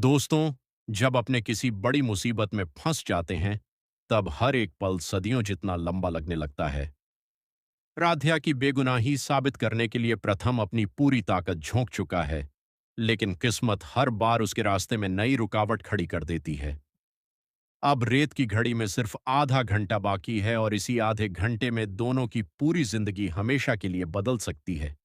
दोस्तों, जब अपने किसी बड़ी मुसीबत में फंस जाते हैं, तब हर एक पल सदियों जितना लंबा लगने लगता है। राध्या की बेगुनाही साबित करने के लिए प्रथम अपनी पूरी ताकत झोंक चुका है, लेकिन किस्मत हर बार उसके रास्ते में नई रुकावट खड़ी कर देती है। अब रेत की घड़ी में सिर्फ आधा घंटा बाकी है और इसी आधे घंटे में दोनों की पूरी जिंदगी हमेशा के लिए बदल सकती है।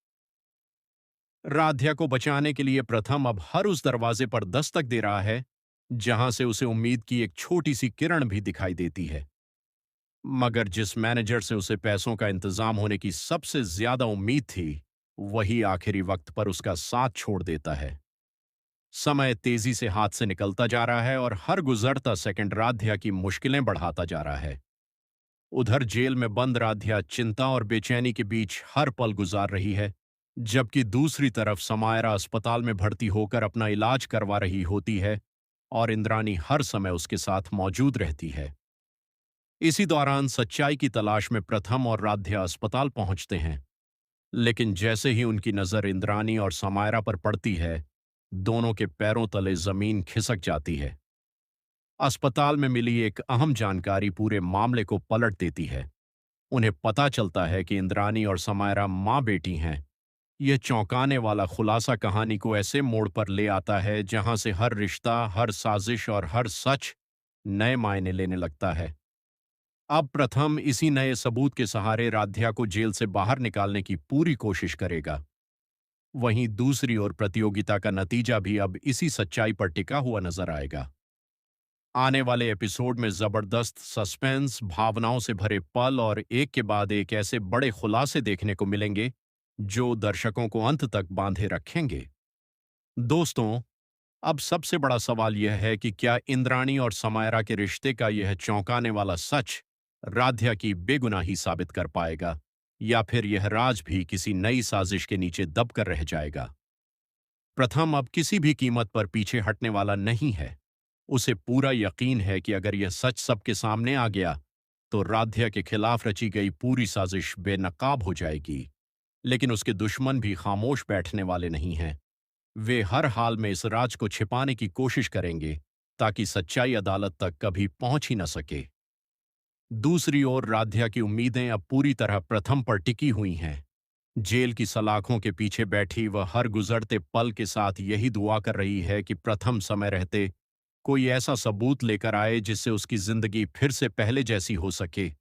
राध्या को बचाने के लिए प्रथम अब हर उस दरवाजे पर दस्तक दे रहा है जहां से उसे उम्मीद की एक छोटी सी किरण भी दिखाई देती है। मगर जिस मैनेजर से उसे पैसों का इंतजाम होने की सबसे ज्यादा उम्मीद थी, वही आखिरी वक्त पर उसका साथ छोड़ देता है। समय तेजी से हाथ से निकलता जा रहा है और हर गुजरता सेकंड राध्या की मुश्किलें बढ़ाता जा रहा है। उधर जेल में बंद राध्या चिंता और बेचैनी के बीच हर पल गुजार रही है, जबकि दूसरी तरफ समायरा अस्पताल में भर्ती होकर अपना इलाज करवा रही होती है और इंद्रानी हर समय उसके साथ मौजूद रहती है। इसी दौरान सच्चाई की तलाश में प्रथम और राध्या अस्पताल पहुंचते हैं, लेकिन जैसे ही उनकी नजर इंद्रानी और समायरा पर पड़ती है, दोनों के पैरों तले जमीन खिसक जाती है। अस्पताल में मिली एक अहम जानकारी पूरे मामले को पलट देती है। उन्हें पता चलता है कि इंद्रानी और समायरा माँ बेटी हैं। यह चौंकाने वाला खुलासा कहानी को ऐसे मोड़ पर ले आता है जहां से हर रिश्ता, हर साजिश और हर सच नए मायने लेने लगता है। अब प्रथम इसी नए सबूत के सहारे राध्या को जेल से बाहर निकालने की पूरी कोशिश करेगा। वहीं दूसरी ओर प्रतियोगिता का नतीजा भी अब इसी सच्चाई पर टिका हुआ नजर आएगा। आने वाले एपिसोड में जबरदस्त सस्पेंस, भावनाओं से भरे पल और एक के बाद एक ऐसे बड़े खुलासे देखने को मिलेंगे जो दर्शकों को अंत तक बांधे रखेंगे। दोस्तों, अब सबसे बड़ा सवाल यह है कि क्या इंद्राणी और समायरा के रिश्ते का यह चौंकाने वाला सच राध्या की बेगुनाही साबित कर पाएगा, या फिर यह राज भी किसी नई साजिश के नीचे दबकर रह जाएगा। प्रथम अब किसी भी कीमत पर पीछे हटने वाला नहीं है। उसे पूरा यकीन है कि अगर यह सच सबके सामने आ गया, तो राध्या के खिलाफ रची गई पूरी साजिश बेनकाब हो जाएगी। लेकिन उसके दुश्मन भी खामोश बैठने वाले नहीं हैं। वे हर हाल में इस राज को छिपाने की कोशिश करेंगे, ताकि सच्चाई अदालत तक कभी पहुंच ही न सके। दूसरी ओर राध्या की उम्मीदें अब पूरी तरह प्रथम पर टिकी हुई हैं। जेल की सलाखों के पीछे बैठी वह हर गुजरते पल के साथ यही दुआ कर रही है कि प्रथम समय रहते कोई ऐसा सबूत लेकर आए जिससे उसकी जिंदगी फिर से पहले जैसी हो सके।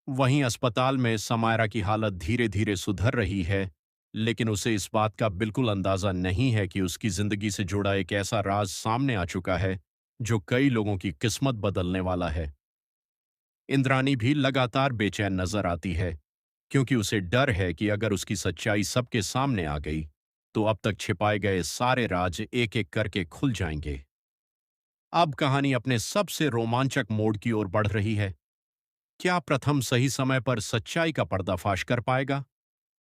वहीं अस्पताल में समायरा की हालत धीरे धीरे सुधर रही है, लेकिन उसे इस बात का बिल्कुल अंदाजा नहीं है कि उसकी जिंदगी से जुड़ा एक ऐसा राज सामने आ चुका है जो कई लोगों की किस्मत बदलने वाला है। इंद्रानी भी लगातार बेचैन नजर आती है, क्योंकि उसे डर है कि अगर उसकी सच्चाई सबके सामने आ गई, तो अब तक छिपाए गए सारे राज एक एक करके खुल जाएंगे। अब कहानी अपने सबसे रोमांचक मोड़ की ओर बढ़ रही है। क्या प्रथम सही समय पर सच्चाई का पर्दाफाश कर पाएगा?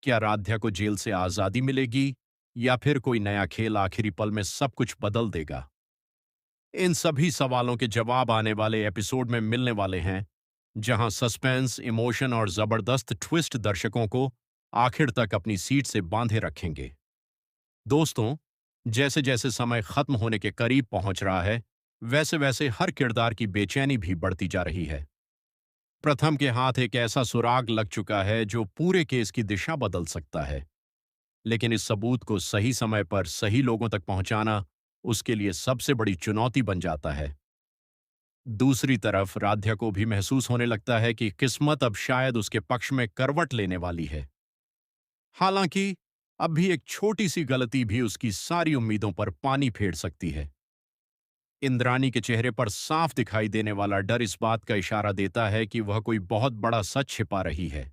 क्या राध्या को जेल से आजादी मिलेगी, या फिर कोई नया खेल आखिरी पल में सब कुछ बदल देगा? इन सभी सवालों के जवाब आने वाले एपिसोड में मिलने वाले हैं, जहां सस्पेंस, इमोशन और जबरदस्त ट्विस्ट दर्शकों को आखिर तक अपनी सीट से बांधे रखेंगे। दोस्तों, जैसे जैसे समय खत्म होने के करीब पहुंच रहा है, वैसे वैसे हर किरदार की बेचैनी भी बढ़ती जा रही है। प्रथम के हाथ एक ऐसा सुराग लग चुका है जो पूरे केस की दिशा बदल सकता है, लेकिन इस सबूत को सही समय पर सही लोगों तक पहुंचाना उसके लिए सबसे बड़ी चुनौती बन जाता है। दूसरी तरफ राध्या को भी महसूस होने लगता है कि किस्मत अब शायद उसके पक्ष में करवट लेने वाली है। हालांकि अब भी एक छोटी सी गलती भी उसकी सारी उम्मीदों पर पानी फेर सकती है। इंद्रानी के चेहरे पर साफ दिखाई देने वाला डर इस बात का इशारा देता है कि वह कोई बहुत बड़ा सच छिपा रही है।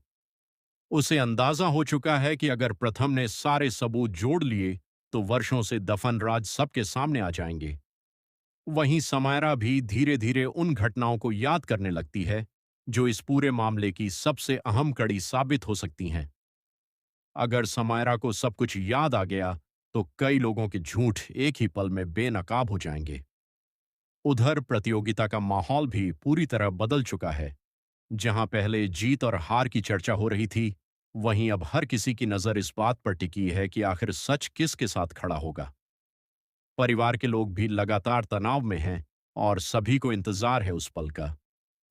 उसे अंदाजा हो चुका है कि अगर प्रथम ने सारे सबूत जोड़ लिए, तो वर्षों से दफन राज सबके सामने आ जाएंगे। वहीं समायरा भी धीरे धीरे उन घटनाओं को याद करने लगती है जो इस पूरे मामले की सबसे अहम कड़ी साबित हो सकती हैं। अगर समायरा को सब कुछ याद आ गया, तो कई लोगों के झूठ एक ही पल में बेनकाब हो जाएंगे। उधर प्रतियोगिता का माहौल भी पूरी तरह बदल चुका है। जहां पहले जीत और हार की चर्चा हो रही थी, वहीं अब हर किसी की नजर इस बात पर टिकी है कि आखिर सच किसके साथ खड़ा होगा। परिवार के लोग भी लगातार तनाव में हैं और सभी को इंतजार है उस पल का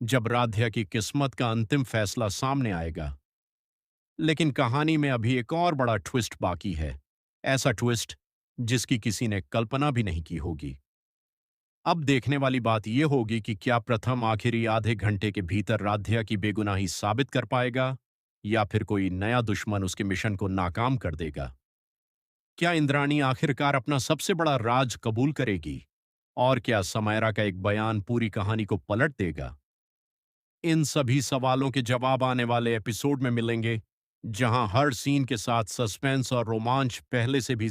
जब राध्या की किस्मत का अंतिम फैसला सामने आएगा। लेकिन कहानी में अभी एक और बड़ा ट्विस्ट बाकी है, ऐसा ट्विस्ट जिसकी किसी ने कल्पना भी नहीं की होगी। अब देखने वाली बात यह होगी कि क्या प्रथम आखिरी आधे घंटे के भीतर राध्या की बेगुनाही साबित कर पाएगा या फिर कोई नया दुश्मन उसके मिशन को नाकाम कर देगा। क्या इंद्राणी आखिरकार अपना सबसे बड़ा राज कबूल करेगी और क्या समायरा का एक बयान पूरी कहानी को पलट देगा। इन सभी सवालों के जवाब आने वाले एपिसोड में मिलेंगे, जहां हर सीन के साथ सस्पेंस और रोमांच पहले से भी